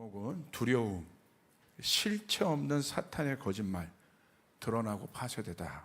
제목은 두려움, 실체 없는 사탄의 거짓말 드러나고 파쇄되다.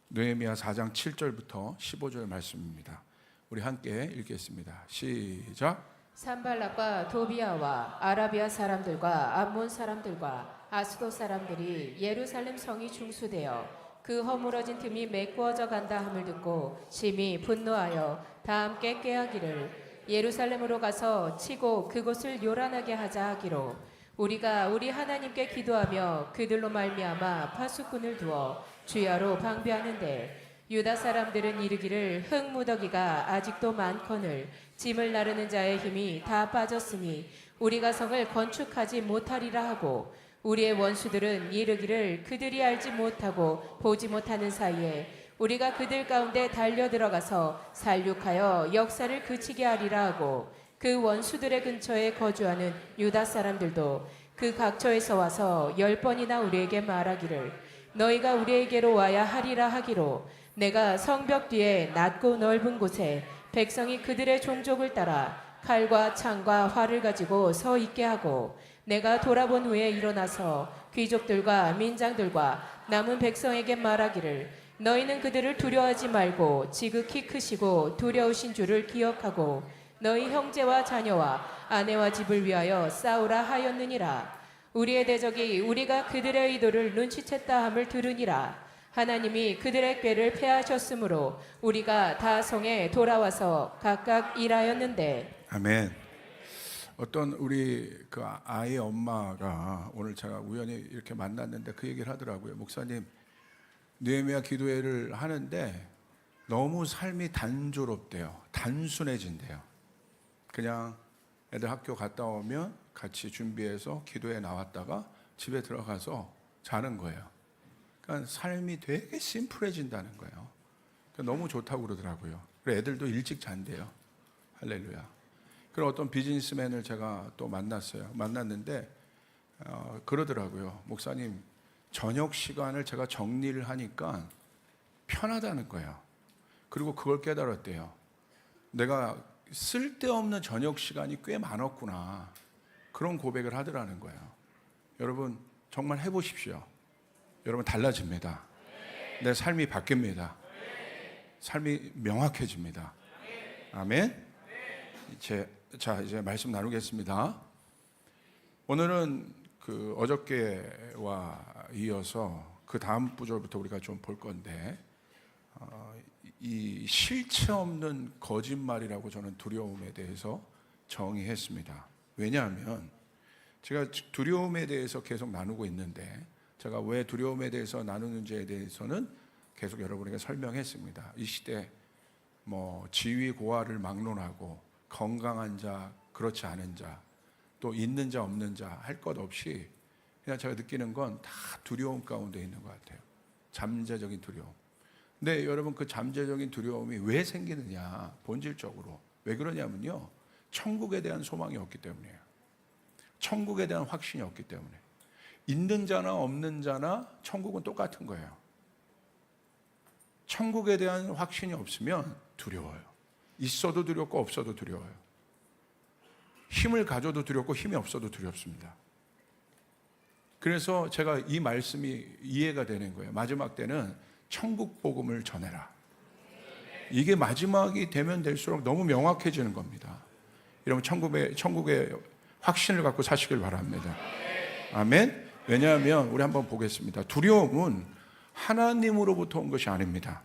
느헤미야 4장 7절부터 15절 말씀입니다. 우리 함께 읽겠습니다. 시작. 산발락과 도비아와 아라비아 사람들과 암몬 사람들과 아스도 사람들이 예루살렘 성이 중수되어 그 허물어진 틈이 메꾸어져 간다 함을 듣고 심히 분노하여 다 함께 꾀하기를 예루살렘으로 가서 치고 그곳을 요란하게 하자 하기로 우리가 우리 하나님께 기도하며 그들로 말미암아 파수꾼을 두어 주야로 방비하는데 유다 사람들은 이르기를 흙무더기가 아직도 많거늘 짐을 나르는 자의 힘이 다 빠졌으니 우리가 성을 건축하지 못하리라 하고 우리의 원수들은 이르기를 그들이 알지 못하고 보지 못하는 사이에 우리가 그들 가운데 달려 들어가서 살육하여 역사를 그치게 하리라 하고 그 원수들의 근처에 거주하는 유다 사람들도 그 각처에서 와서 10번이나 우리에게 말하기를 너희가 우리에게로 와야 하리라 하기로 내가 성벽 뒤에 낮고 넓은 곳에 백성이 그들의 종족을 따라 칼과 창과 활을 가지고 서 있게 하고 내가 돌아본 후에 일어나서 귀족들과 민장들과 남은 백성에게 말하기를 너희는 그들을 두려워하지 말고 지극히 크시고 두려우신 줄을 기억하고 너희 형제와 자녀와 아내와 집을 위하여 싸우라 하였느니라. 우리의 대적이 우리가 그들의 의도를 눈치챘다 함을 들으니라. 하나님이 그들의 꾀를 패하셨으므로 우리가 다 성에 돌아와서 각각 일하였는데. 아멘. 어떤 우리 그 아이 엄마가 오늘 제가 우연히 이렇게 만났는데 그 얘기를 하더라고요. 목사님, 느헤미야 기도회를 하는데 너무 삶이 단조롭대요. 단순해진대요. 그냥 애들 학교 갔다 오면 같이 준비해서 기도회 나왔다가 집에 들어가서 자는 거예요. 그러니까 삶이 되게 심플해진다는 거예요. 그러니까 너무 좋다고 그러더라고요. 그리고 애들도 일찍 잔대요. 할렐루야. 그리고 어떤 비즈니스맨을 제가 또 만났는데 그러더라고요. 목사님, 저녁 시간을 제가 정리를 하니까 편하다는 거예요. 그리고 그걸 깨달았대요. 내가 쓸데없는 저녁 시간이 꽤 많았구나. 그런 고백을 하더라는 거예요. 여러분 정말 해보십시오. 여러분 달라집니다. 내 삶이 바뀝니다. 삶이 명확해집니다. 아멘. 이제 말씀 나누겠습니다. 오늘은 그 어저께와 이어서 그 다음 구절부터 우리가 좀 볼 건데 이 실체 없는 거짓말이라고 저는 두려움에 대해서 정의했습니다. 왜냐하면 제가 두려움에 대해서 계속 나누고 있는데 제가 왜 두려움에 대해서 나누는지에 대해서는 계속 여러분에게 설명했습니다. 이 시대 지위 고하를 막론하고 건강한 자, 그렇지 않은 자, 또 있는 자 없는 자 할 것 없이 그냥 제가 느끼는 건 다 두려움 가운데 있는 것 같아요. 잠재적인 두려움. 근데 여러분 그 잠재적인 두려움이 왜 생기느냐, 본질적으로 왜 그러냐면요, 천국에 대한 소망이 없기 때문이에요. 천국에 대한 확신이 없기 때문에. 있는 자나 없는 자나 천국은 똑같은 거예요. 천국에 대한 확신이 없으면 두려워요. 있어도 두렵고 없어도 두려워요. 힘을 가져도 두렵고 힘이 없어도 두렵습니다. 그래서 제가 이 말씀이 이해가 되는 거예요. 마지막 때는 천국 복음을 전해라. 이게 마지막이 되면 될수록 너무 명확해지는 겁니다. 여러분 천국의 확신을 갖고 사시길 바랍니다. 아멘. 왜냐하면 우리 한번 보겠습니다. 두려움은 하나님으로부터 온 것이 아닙니다.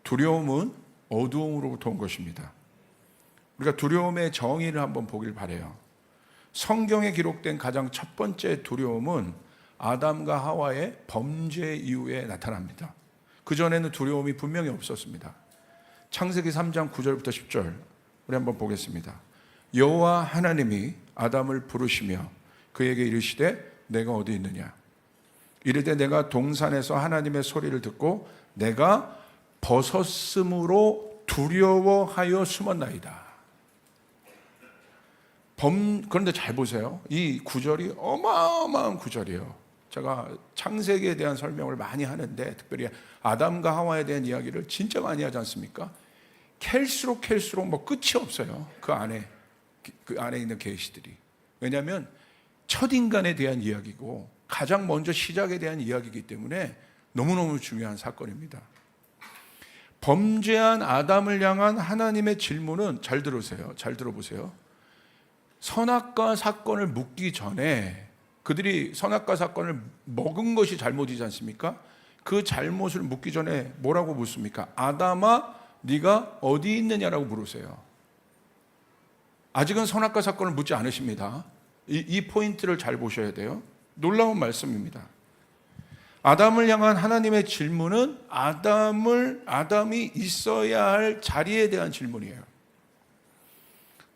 두려움은 어두움으로부터 온 것입니다. 우리가 두려움의 정의를 한번 보길 바라요. 성경에 기록된 가장 첫 번째 두려움은 아담과 하와의 범죄 이후에 나타납니다. 그전에는 두려움이 분명히 없었습니다. 창세기 3장 9절부터 10절 우리 한번 보겠습니다. 여호와 하나님이 아담을 부르시며 그에게 이르시되 내가 어디 있느냐. 이르되 내가 동산에서 하나님의 소리를 듣고 내가 벗었으므로 두려워하여 숨었나이다. 그런데 잘 보세요. 이 구절이 어마어마한 구절이에요. 제가 창세기에 대한 설명을 많이 하는데 특별히 아담과 하와에 대한 이야기를 진짜 많이 하지 않습니까? 캘수록 끝이 없어요. 그 안에 그 안에 있는 계시들이. 왜냐하면 첫 인간에 대한 이야기고 가장 먼저 시작에 대한 이야기이기 때문에 너무너무 중요한 사건입니다. 범죄한 아담을 향한 하나님의 질문은, 잘 들으세요. 잘 들어보세요. 선악과 사건을 묻기 전에 그들이 선악과 사건을 먹은 것이 잘못이지 않습니까? 그 잘못을 묻기 전에 뭐라고 묻습니까? 아담아, 네가 어디 있느냐라고 물으세요. 아직은 선악과 사건을 묻지 않으십니다. 이 포인트를 잘 보셔야 돼요. 놀라운 말씀입니다. 아담을 향한 하나님의 질문은 아담이 있어야 할 자리에 대한 질문이에요.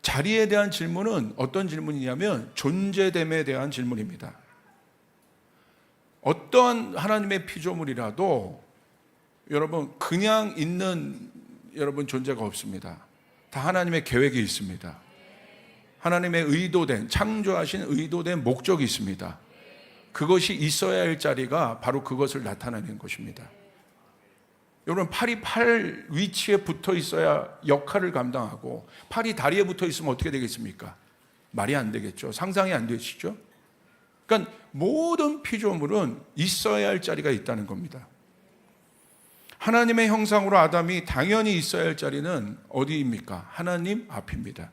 자리에 대한 질문은 어떤 질문이냐면 존재됨에 대한 질문입니다. 어떠한 하나님의 피조물이라도 여러분 그냥 있는 여러분 존재가 없습니다. 다 하나님의 계획이 있습니다. 하나님의 의도된, 창조하신 의도된 목적이 있습니다. 그것이 있어야 할 자리가 바로 그것을 나타내는 것입니다. 여러분, 팔이 팔 위치에 붙어 있어야 역할을 감당하고 팔이 다리에 붙어 있으면 어떻게 되겠습니까? 말이 안 되겠죠. 상상이 안 되시죠? 그러니까 모든 피조물은 있어야 할 자리가 있다는 겁니다. 하나님의 형상으로 아담이 당연히 있어야 할 자리는 어디입니까? 하나님 앞입니다.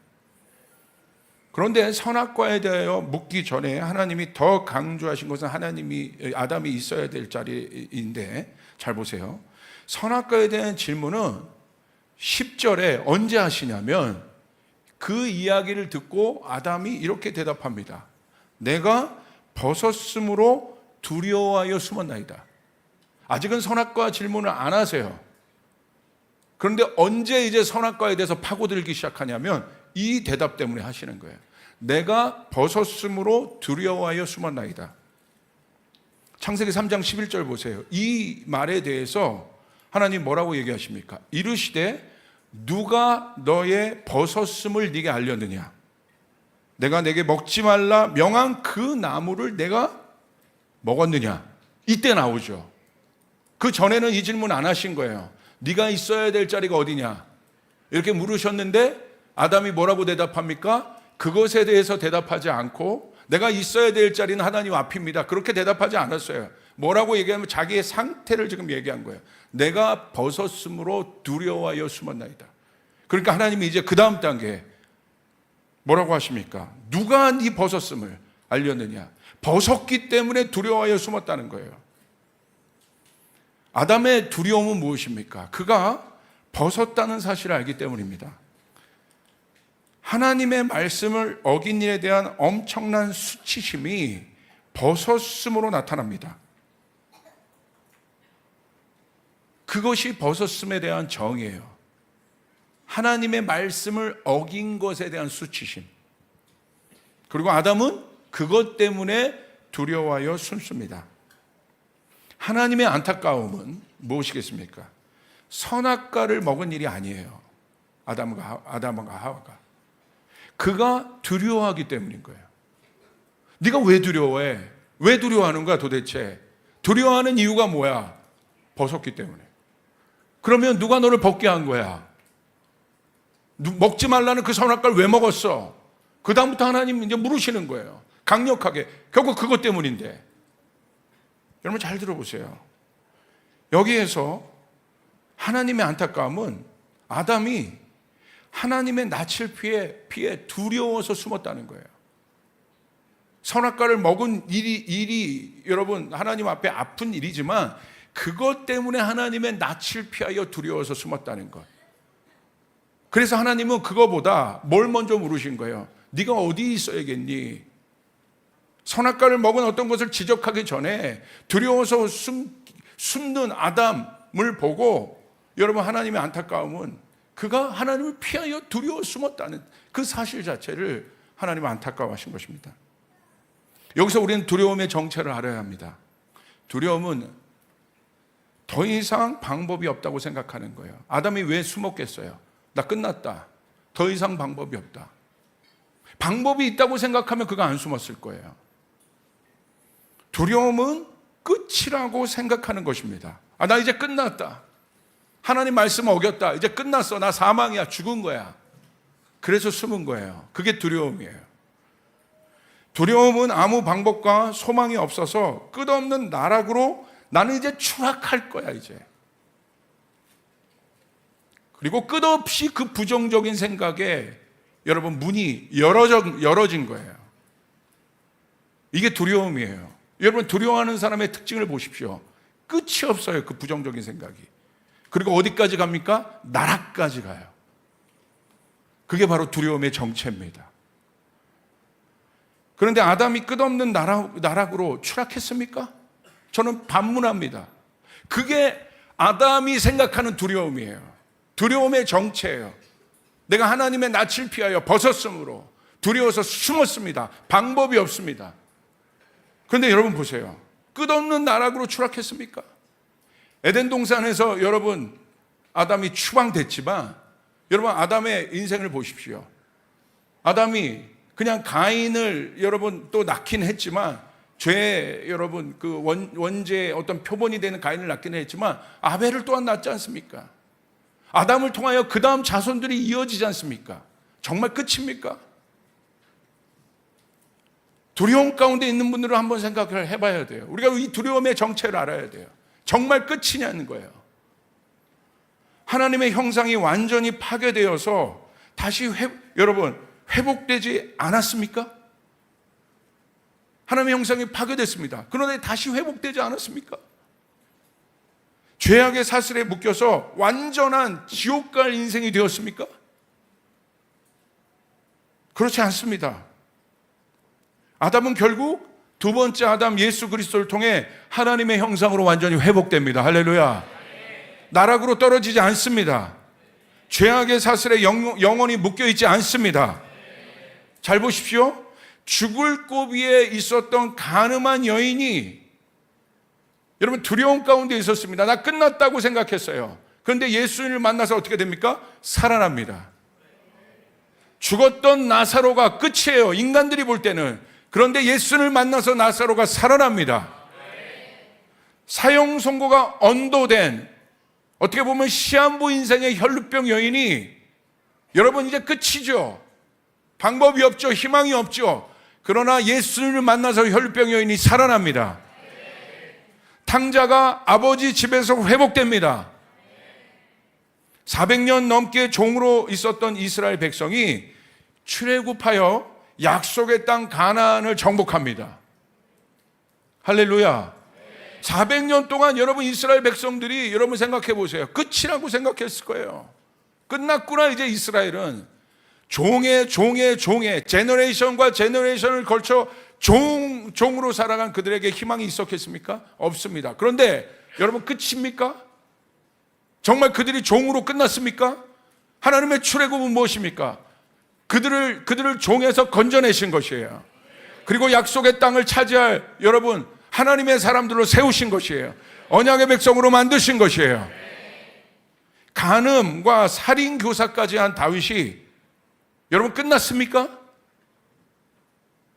그런데 선악과에 대하여 묻기 전에 하나님이 더 강조하신 것은 아담이 있어야 될 자리인데, 잘 보세요. 선악과에 대한 질문은 10절에 언제 하시냐면 그 이야기를 듣고 아담이 이렇게 대답합니다. 내가 벗었으므로 두려워하여 숨었나이다. 아직은 선악과 질문을 안 하세요. 그런데 언제 이제 선악과에 대해서 파고들기 시작하냐면 이 대답 때문에 하시는 거예요. 내가 벗었으므로 두려워하여 숨었나이다. 창세기 3장 11절 보세요. 이 말에 대해서 하나님 뭐라고 얘기하십니까? 이르시되 누가 너의 벗었음을 네게 알렸느냐? 내가 내게 먹지 말라 명한 그 나무를 내가 먹었느냐? 이때 나오죠. 그 전에는 이 질문 안 하신 거예요. 네가 있어야 될 자리가 어디냐? 이렇게 물으셨는데 아담이 뭐라고 대답합니까? 그것에 대해서 대답하지 않고 내가 있어야 될 자리는 하나님 앞입니다. 그렇게 대답하지 않았어요. 뭐라고 얘기하면 자기의 상태를 지금 얘기한 거예요. 내가 벗었으므로 두려워하여 숨었나이다. 그러니까 하나님이 이제 그 다음 단계에 뭐라고 하십니까? 누가 네 벗었음을 알렸느냐? 벗었기 때문에 두려워하여 숨었다는 거예요. 아담의 두려움은 무엇입니까? 그가 벗었다는 사실을 알기 때문입니다. 하나님의 말씀을 어긴 일에 대한 엄청난 수치심이 벗었음으로 나타납니다. 그것이 벗었음에 대한 정의예요. 하나님의 말씀을 어긴 것에 대한 수치심. 그리고 아담은 그것 때문에 두려워하여 숨습니다. 하나님의 안타까움은 무엇이겠습니까? 선악과를 먹은 일이 아니에요. 아담과 하와가. 그가 두려워하기 때문인 거예요. 네가 왜 두려워해? 왜 두려워하는 거야 도대체? 두려워하는 이유가 뭐야? 벗었기 때문에. 그러면 누가 너를 벗게 한 거야? 먹지 말라는 그 선악과를 왜 먹었어? 그 다음부터 하나님 이제 물으시는 거예요. 강력하게. 결국 그것 때문인데. 여러분 잘 들어보세요. 여기에서 하나님의 안타까움은 아담이 하나님의 낯을 피해 두려워서 숨었다는 거예요. 선악과를 먹은 일이 여러분 하나님 앞에 아픈 일이지만 그것 때문에 하나님의 낯을 피하여 두려워서 숨었다는 것. 그래서 하나님은 그거보다 뭘 먼저 물으신 거예요? 네가 어디 있어야겠니? 선악과를 먹은 어떤 것을 지적하기 전에 두려워서 숨는 아담을 보고 여러분 하나님의 안타까움은 그가 하나님을 피하여 두려워 숨었다는 그 사실 자체를 하나님은 안타까워하신 것입니다. 여기서 우리는 두려움의 정체를 알아야 합니다. 두려움은 더 이상 방법이 없다고 생각하는 거예요. 아담이 왜 숨었겠어요? 나 끝났다. 더 이상 방법이 없다. 방법이 있다고 생각하면 그가 안 숨었을 거예요. 두려움은 끝이라고 생각하는 것입니다. 나 이제 끝났다. 하나님 말씀 어겼다. 이제 끝났어. 나 사망이야. 죽은 거야. 그래서 숨은 거예요. 그게 두려움이에요. 두려움은 아무 방법과 소망이 없어서 끝없는 나락으로 나는 이제 추락할 거야 이제. 그리고 끝없이 그 부정적인 생각에 여러분 문이 열어진 거예요. 이게 두려움이에요. 여러분 두려워하는 사람의 특징을 보십시오. 끝이 없어요. 그 부정적인 생각이. 그리고 어디까지 갑니까? 나락까지 가요. 그게 바로 두려움의 정체입니다. 그런데 아담이 끝없는 나락으로 추락했습니까? 저는 반문합니다. 그게 아담이 생각하는 두려움이에요. 두려움의 정체예요. 내가 하나님의 낯을 피하여 벗었으므로 두려워서 숨었습니다. 방법이 없습니다. 그런데 여러분 보세요. 끝없는 나락으로 추락했습니까? 에덴 동산에서 여러분 아담이 추방됐지만 여러분 아담의 인생을 보십시오. 아담이 그냥 가인을 여러분 또 낳긴 했지만 여러분 그 원죄의 어떤 표본이 되는 가인을 낳기는 했지만 아벨을 또한 낳지 않습니까? 아담을 통하여 그 다음 자손들이 이어지지 않습니까? 정말 끝입니까? 두려움 가운데 있는 분들은 한번 생각을 해봐야 돼요. 우리가 이 두려움의 정체를 알아야 돼요. 정말 끝이냐는 거예요. 하나님의 형상이 완전히 파괴되어서 다시 여러분 회복되지 않았습니까? 하나님의 형상이 파괴됐습니다. 그런데 다시 회복되지 않았습니까? 죄악의 사슬에 묶여서 완전한 지옥 갈 인생이 되었습니까? 그렇지 않습니다. 아담은 결국 두 번째 아담 예수 그리스도를 통해 하나님의 형상으로 완전히 회복됩니다. 할렐루야. 나락으로 떨어지지 않습니다. 죄악의 사슬에 영원히 묶여있지 않습니다. 잘 보십시오. 죽을 고비에 있었던 가늠한 여인이 여러분 두려움 가운데 있었습니다. 나 끝났다고 생각했어요. 그런데 예수님을 만나서 어떻게 됩니까? 살아납니다. 죽었던 나사로가 끝이에요. 인간들이 볼 때는. 그런데 예수를 만나서 나사로가 살아납니다. 사형 선고가 언도된 어떻게 보면 시한부 인생의 혈루병 여인이 여러분 이제 끝이죠. 방법이 없죠. 희망이 없죠. 그러나 예수를 만나서 혈루병 여인이 살아납니다. 탕자가 아버지 집에서 회복됩니다. 400년 넘게 종으로 있었던 이스라엘 백성이 출애굽하여 약속의 땅 가나안을 정복합니다. 할렐루야. 400년 동안 여러분 이스라엘 백성들이 여러분 생각해 보세요. 끝이라고 생각했을 거예요. 끝났구나 이제 이스라엘은. 종의 제너레이션과 제너레이션을 걸쳐 종으로 살아간 그들에게 희망이 있었겠습니까? 없습니다. 그런데 여러분 끝입니까? 정말 그들이 종으로 끝났습니까? 하나님의 출애굽은 무엇입니까? 그들을 종에서 건져내신 것이에요. 그리고 약속의 땅을 차지할 여러분 하나님의 사람들로 세우신 것이에요. 언약의 백성으로 만드신 것이에요. 간음과 살인 교사까지 한 다윗이 여러분 끝났습니까?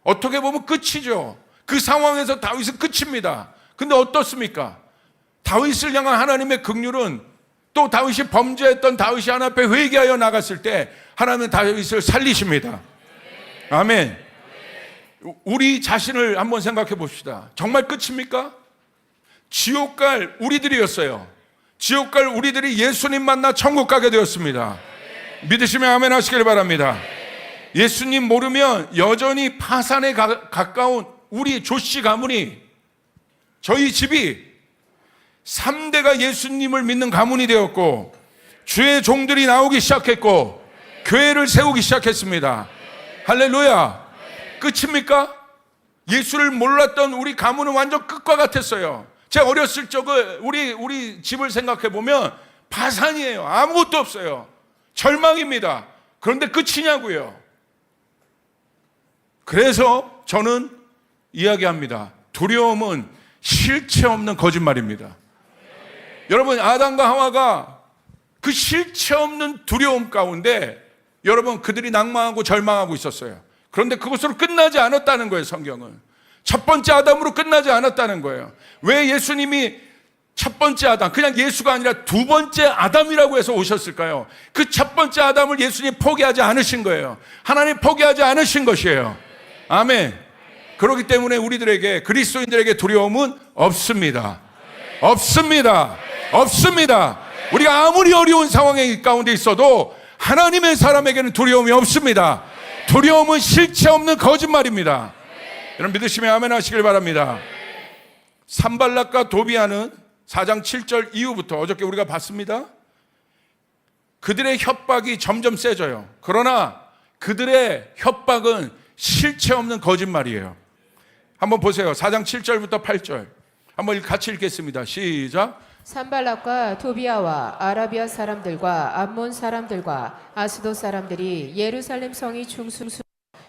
어떻게 보면 끝이죠. 그 상황에서 다윗은 끝입니다. 근데 어떻습니까? 다윗을 향한 하나님의 긍휼은 또 다윗이 범죄했던 다윗이 하나님 앞에 회개하여 나갔을 때 하나님은 다윗을 살리십니다. 아멘. 우리 자신을 한번 생각해 봅시다. 정말 끝입니까? 지옥 갈 우리들이었어요. 지옥 갈 우리들이 예수님 만나 천국 가게 되었습니다. 믿으시면 아멘 하시길 바랍니다. 예수님 모르면 여전히 파산에 가까운 우리 조씨 가문이 저희 집이 3대가 예수님을 믿는 가문이 되었고 주의 종들이 나오기 시작했고 교회를 세우기 시작했습니다. 할렐루야. 끝입니까? 예수를 몰랐던 우리 가문은 완전 끝과 같았어요. 제가 어렸을 적에 우리 집을 생각해 보면 파산이에요. 아무것도 없어요. 절망입니다. 그런데 끝이냐고요. 그래서 저는 이야기합니다. 두려움은 실체 없는 거짓말입니다. 여러분 아담과 하와가 그 실체 없는 두려움 가운데 여러분 그들이 낭망하고 절망하고 있었어요. 그런데 그것으로 끝나지 않았다는 거예요. 성경은 첫 번째 아담으로 끝나지 않았다는 거예요. 왜 예수님이 첫 번째 아담, 그냥 예수가 아니라 두 번째 아담이라고 해서 오셨을까요? 그 첫 번째 아담을 예수님 포기하지 않으신 거예요. 하나님 포기하지 않으신 것이에요. 아멘. 그렇기 때문에 우리들에게, 그리스도인들에게 두려움은 없습니다. 없습니다. 없습니다. 우리가 아무리 어려운 상황의 가운데 있어도 하나님의 사람에게는 두려움이 없습니다. 두려움은 실체 없는 거짓말입니다. 여러분 믿으시면 아멘 하시길 바랍니다. 산발락과 도비아는 4장 7절 이후부터 어저께 우리가 봤습니다. 그들의 협박이 점점 세져요. 그러나 그들의 협박은 실체 없는 거짓말이에요. 한번 보세요. 4장 7절부터 8절 한번 같이 읽겠습니다. 시작. 산발락과 도비아와 아라비아 사람들과 암몬 사람들과 아스도 사람들이 예루살렘 성이 중수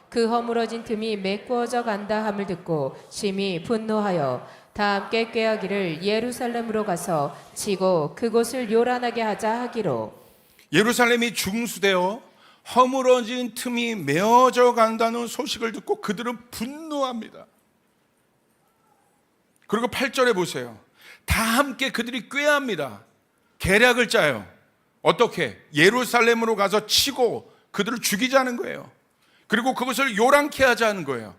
그 허물어진 틈이 메꾸어져 간다 함을 듣고 심히 분노하여 다 함께 꾀하기를 예루살렘으로 가서 치고 그곳을 요란하게 하자 하기로. 예루살렘이 중수되어 허물어진 틈이 메어져 간다는 소식을 듣고 그들은 분노합니다. 그리고 8절에 보세요. 다 함께 그들이 꾀합니다. 계략을 짜요. 어떻게? 예루살렘으로 가서 치고 그들을 죽이자는 거예요. 그리고 그것을 요란케 하자는 거예요.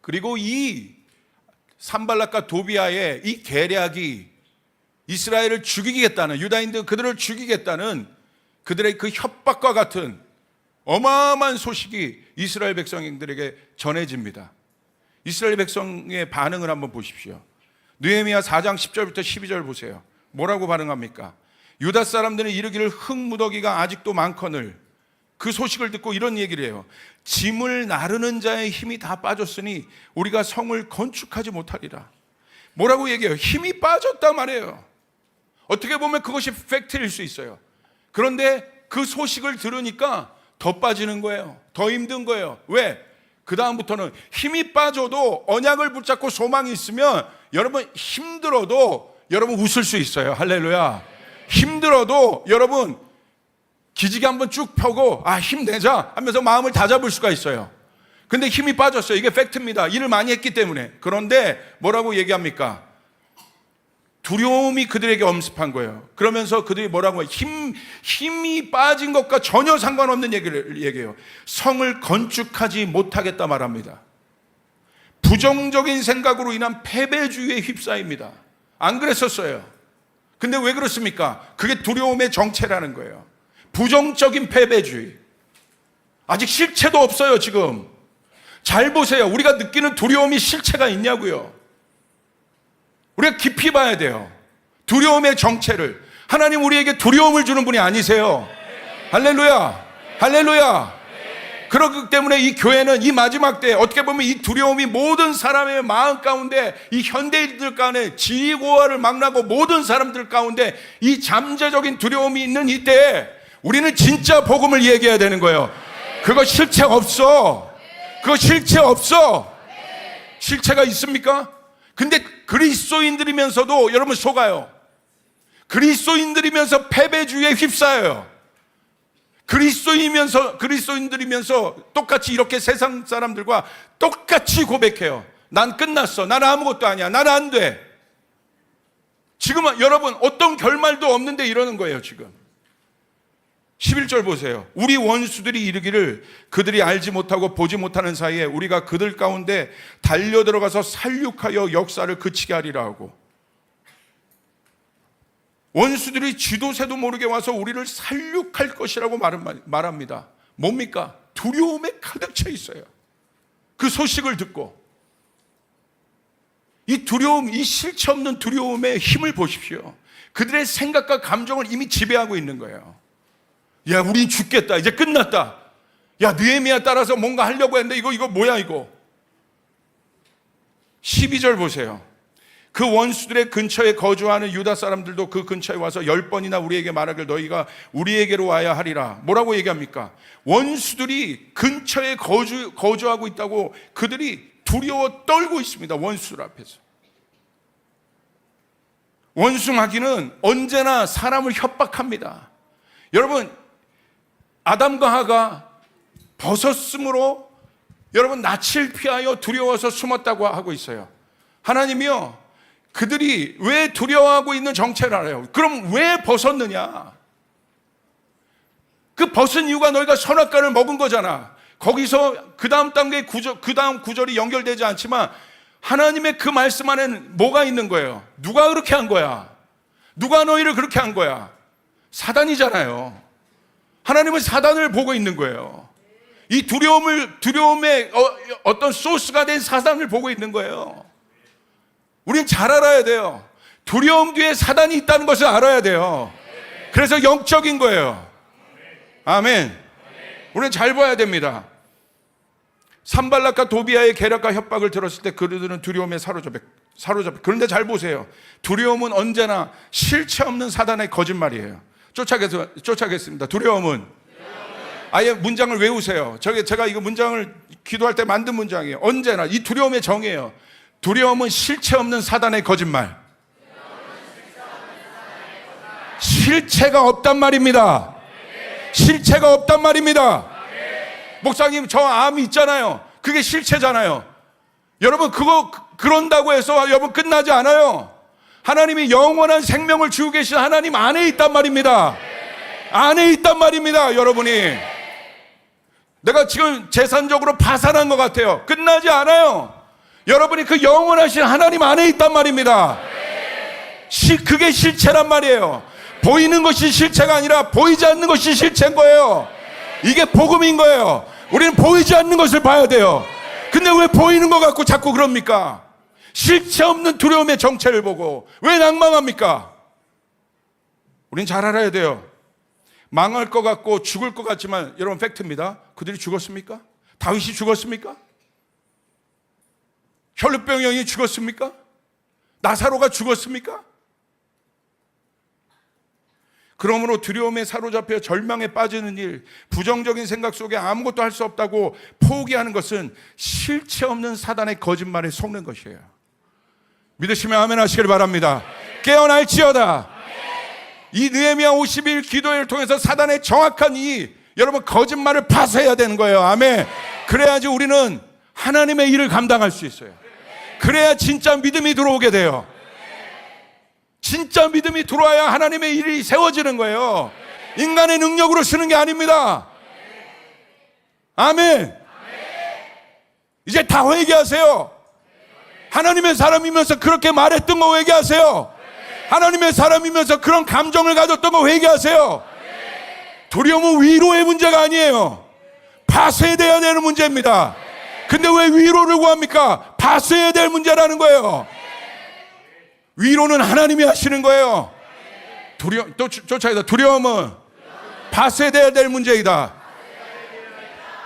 그리고 이 산발락과 도비아의 이 계략이 이스라엘을 죽이겠다는, 유다인들 그들을 죽이겠다는 그들의 그 협박과 같은 어마어마한 소식이 이스라엘 백성들에게 전해집니다. 이스라엘 백성의 반응을 한번 보십시오. 느헤미야 4장 10절부터 12절 보세요. 뭐라고 반응합니까? 유다 사람들은 이르기를 흙무더기가 아직도 많거늘, 그 소식을 듣고 이런 얘기를 해요. 짐을 나르는 자의 힘이 다 빠졌으니 우리가 성을 건축하지 못하리라. 뭐라고 얘기해요? 힘이 빠졌단 말이에요. 어떻게 보면 그것이 팩트일 수 있어요. 그런데 그 소식을 들으니까 더 빠지는 거예요. 더 힘든 거예요. 왜? 그 다음부터는 힘이 빠져도 언약을 붙잡고 소망이 있으면 여러분 힘들어도 여러분 웃을 수 있어요. 할렐루야. 힘들어도 여러분 기지개 한번 쭉 펴고 힘내자 하면서 마음을 다잡을 수가 있어요. 근데 힘이 빠졌어요. 이게 팩트입니다. 일을 많이 했기 때문에. 그런데 뭐라고 얘기합니까? 두려움이 그들에게 엄습한 거예요. 그러면서 그들이 뭐라고 해요? 힘이 빠진 것과 전혀 상관없는 얘기를 얘기해요. 성을 건축하지 못하겠다 말합니다. 부정적인 생각으로 인한 패배주의에 휩싸입니다. 안 그랬었어요. 근데 왜 그렇습니까? 그게 두려움의 정체라는 거예요. 부정적인 패배주의. 아직 실체도 없어요. 지금 잘 보세요. 우리가 느끼는 두려움이 실체가 있냐고요. 우리가 깊이 봐야 돼요. 두려움의 정체를. 하나님 우리에게 두려움을 주는 분이 아니세요. 할렐루야. 할렐루야. 그렇기 때문에 이 교회는 이 마지막 때에 어떻게 보면 이 두려움이 모든 사람의 마음 가운데, 이 현대인들 가운데 지고화를 막나고 모든 사람들 가운데 이 잠재적인 두려움이 있는 이때에 우리는 진짜 복음을 얘기해야 되는 거예요. 그거 실체 없어. 그거 실체 없어. 실체가 있습니까? 근데 그리스도인들이면서도 여러분 속아요. 그리스도인들이면서 패배주의에 휩싸여요. 그리스도인들이면서 똑같이 이렇게 세상 사람들과 똑같이 고백해요. 난 끝났어. 나는 아무것도 아니야. 나는 안 돼. 지금 여러분 어떤 결말도 없는데 이러는 거예요. 지금 11절 보세요. 우리 원수들이 이르기를 그들이 알지 못하고 보지 못하는 사이에 우리가 그들 가운데 달려들어가서 살육하여 역사를 그치게 하리라 하고, 원수들이 쥐도새도 모르게 와서 우리를 살육할 것이라고 말합니다. 뭡니까? 두려움에 가득 차 있어요. 그 소식을 듣고. 이 두려움, 이 실체 없는 두려움의 힘을 보십시오. 그들의 생각과 감정을 이미 지배하고 있는 거예요. 야, 우린 죽겠다. 이제 끝났다. 야, 느헤미야 따라서 뭔가 하려고 했는데 이거 뭐야 이거. 12절 보세요. 그 원수들의 근처에 거주하는 유다 사람들도 그 근처에 와서 10번이나 우리에게 말하길 너희가 우리에게로 와야 하리라. 뭐라고 얘기합니까? 원수들이 근처에 거주하고 있다고 그들이 두려워 떨고 있습니다. 원수들 앞에서. 원수마귀는 언제나 사람을 협박합니다. 여러분, 아담과 하가 벗었으므로 여러분 낯을 피하여 두려워서 숨었다고 하고 있어요. 하나님이요, 그들이 왜 두려워하고 있는 정체를 알아요. 그럼 왜 벗었느냐? 그 벗은 이유가 너희가 선악과를 먹은 거잖아. 거기서 그 다음 단계 구절, 그 다음 구절이 연결되지 않지만 하나님의 그 말씀 안에는 뭐가 있는 거예요? 누가 그렇게 한 거야? 누가 너희를 그렇게 한 거야? 사단이잖아요. 하나님은 사단을 보고 있는 거예요. 이 두려움의 어떤 소스가 된 사단을 보고 있는 거예요. 우린 잘 알아야 돼요. 두려움 뒤에 사단이 있다는 것을 알아야 돼요. 그래서 영적인 거예요. 아멘. 우리는 잘 봐야 됩니다. 산발락과 도비아의 계략과 협박을 들었을 때 그들은 두려움에 사로잡혀. 그런데 잘 보세요. 두려움은 언제나 실체 없는 사단의 거짓말이에요. 쫓아겠습니다. 두려움은 아예 문장을 외우세요. 제가 이거 문장을 기도할 때 만든 문장이에요. 언제나 이 두려움의 정의예요. 두려움은 실체 없는 사단의 거짓말. 실체가 없단 말입니다. 실체가 없단 말입니다. 목사님, 저 암이 있잖아요. 그게 실체잖아요. 여러분, 그런다고 해서 여러분 끝나지 않아요. 하나님이 영원한 생명을 주고 계신 하나님 안에 있단 말입니다. 안에 있단 말입니다, 여러분이. 내가 지금 재산적으로 파산한 것 같아요. 끝나지 않아요. 여러분이 그 영원하신 하나님 안에 있단 말입니다. 그게 실체란 말이에요. 보이는 것이 실체가 아니라 보이지 않는 것이 실체인 거예요. 이게 복음인 거예요. 우리는 보이지 않는 것을 봐야 돼요. 근데 왜 보이는 것 같고 자꾸 그럽니까? 실체 없는 두려움의 정체를 보고 왜 낭망합니까? 우린 잘 알아야 돼요. 망할 것 같고 죽을 것 같지만 여러분 팩트입니다. 그들이 죽었습니까? 다윗이 죽었습니까? 혈루병 여인이 죽었습니까? 나사로가 죽었습니까? 그러므로 두려움에 사로잡혀 절망에 빠지는 일, 부정적인 생각 속에 아무것도 할 수 없다고 포기하는 것은 실체 없는 사단의 거짓말에 속는 것이에요. 믿으시면 아멘 하시길 바랍니다. 깨어날지어다. 이 느헤미야 50일 기도회를 통해서 사단의 정확한 여러분 거짓말을 파쇄해야 되는 거예요. 아멘. 그래야지 우리는 하나님의 일을 감당할 수 있어요. 그래야 진짜 믿음이 들어오게 돼요. 진짜 믿음이 들어와야 하나님의 일이 세워지는 거예요. 인간의 능력으로 쓰는 게 아닙니다. 아멘. 이제 다 회개하세요. 하나님의 사람이면서 그렇게 말했던 거 회개하세요. 하나님의 사람이면서 그런 감정을 가졌던 거 회개하세요. 두려움은 위로의 문제가 아니에요. 파쇄돼야 되는 문제입니다. 근데 왜 위로를 구합니까? 파쇄해야 될 문제라는 거예요. 위로는 하나님이 하시는 거예요. 두려움은 파쇄돼야 될 문제이다.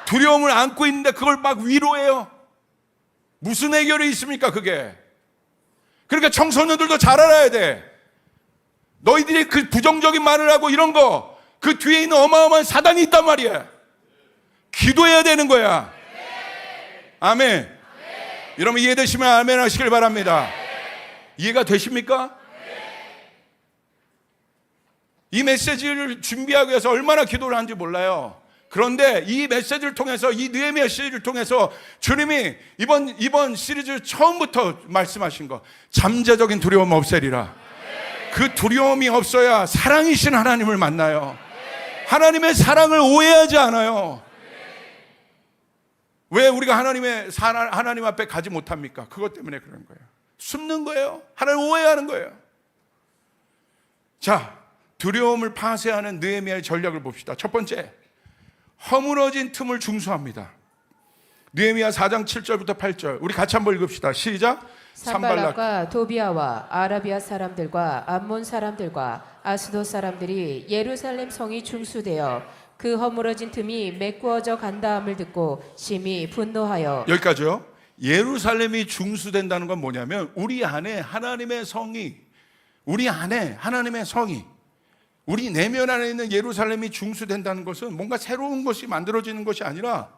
두려움을 안고 있는데 그걸 막 위로해요. 무슨 해결이 있습니까, 그게? 그러니까 청소년들도 잘 알아야 돼. 너희들이 그 부정적인 말을 하고 이런 거, 그 뒤에 있는 어마어마한 사단이 있단 말이야. 기도해야 되는 거야. 아멘. 여러분 이해되시면 아멘 하시길 바랍니다. 이해가 되십니까? 이 메시지를 준비하기 위해서 얼마나 기도를 하는지 몰라요. 그런데 이 메시지를 통해서, 이 느헤미야 시리즈를 통해서 주님이 이번 시리즈 처음부터 말씀하신 거, 잠재적인 두려움 없애리라. 그 두려움이 없어야 사랑이신 하나님을 만나요. 하나님의 사랑을 오해하지 않아요. 왜 우리가 하나님 앞에 가지 못합니까? 그것 때문에 그런 거예요. 숨는 거예요. 하나님 오해하는 거예요. 자, 두려움을 파쇄하는 느헤미야의 전략을 봅시다. 첫 번째, 허물어진 틈을 중수합니다. 느헤미야 4장 7절부터 8절 우리 같이 한번 읽읍시다. 시작. 산발락과 도비아와 아라비아 사람들과 암몬 사람들과 아스돗 사람들이 예루살렘 성이 중수되어 그 허물어진 틈이 메꾸어져 간다함을 듣고 심히 분노하여. 여기까지요. 예루살렘이 중수된다는 건 뭐냐면 우리 안에 하나님의 성이, 우리 내면 안에 있는 예루살렘이 중수된다는 것은 뭔가 새로운 것이 만들어지는 것이 아니라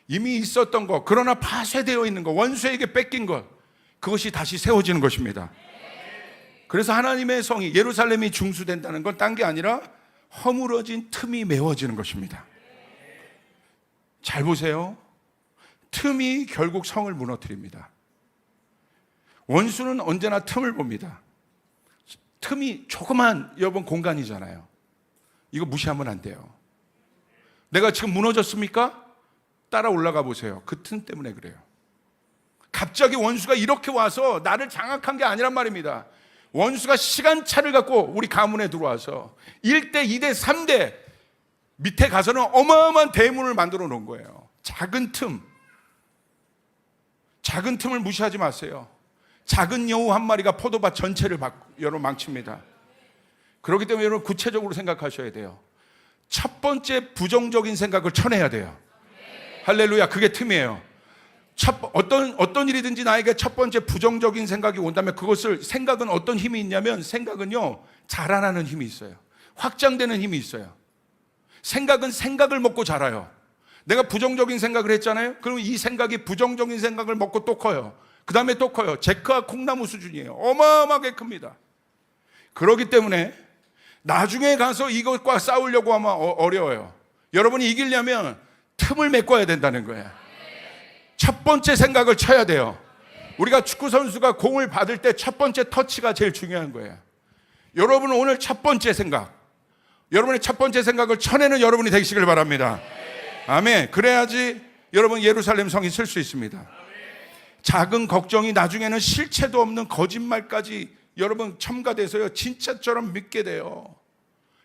이미 있었던 것, 그러나 파쇄되어 있는 것, 원수에게 뺏긴 것, 그것이 다시 세워지는 것입니다. 그래서 하나님의 성이, 예루살렘이 중수된다는 건 딴 게 아니라 허물어진 틈이 메워지는 것입니다. 잘 보세요. 틈이 결국 성을 무너뜨립니다. 원수는 언제나 틈을 봅니다. 틈이 조그만 여러분 공간이잖아요. 이거 무시하면 안 돼요. 내가 지금 무너졌습니까? 따라 올라가 보세요. 그 틈 때문에 그래요. 갑자기 원수가 이렇게 와서 나를 장악한 게 아니란 말입니다. 원수가 시간차를 갖고 우리 가문에 들어와서 1대, 2대, 3대 밑에 가서는 어마어마한 대문을 만들어 놓은 거예요. 작은 틈을 무시하지 마세요. 작은 여우 한 마리가 포도밭 전체를 여러분 망칩니다. 그렇기 때문에 여러분 구체적으로 생각하셔야 돼요. 첫 번째 부정적인 생각을 쳐내야 돼요. 할렐루야, 그게 틈이에요. 어떤 일이든지 나에게 첫 번째 부정적인 생각이 온다면 생각은 어떤 힘이 있냐면 생각은요, 자라나는 힘이 있어요. 확장되는 힘이 있어요. 생각은 생각을 먹고 자라요. 내가 부정적인 생각을 했잖아요. 그러면 이 생각이 부정적인 생각을 먹고 또 커요. 그 다음에 또 커요. 제크와 콩나무 수준이에요. 어마어마하게 큽니다. 그렇기 때문에 나중에 가서 이것과 싸우려고 하면 어려워요. 여러분이 이기려면 틈을 메꿔야 된다는 거예요. 첫 번째 생각을 쳐야 돼요. 우리가 축구 선수가 공을 받을 때 첫 번째 터치가 제일 중요한 거예요. 여러분은 오늘 첫 번째 생각, 여러분의 첫 번째 생각을 쳐내는 여러분이 되시길 바랍니다. 아멘. 그래야지 여러분 예루살렘 성이 설 수 있습니다. 작은 걱정이 나중에는 실체도 없는 거짓말까지 여러분 첨가돼서요, 진짜처럼 믿게 돼요.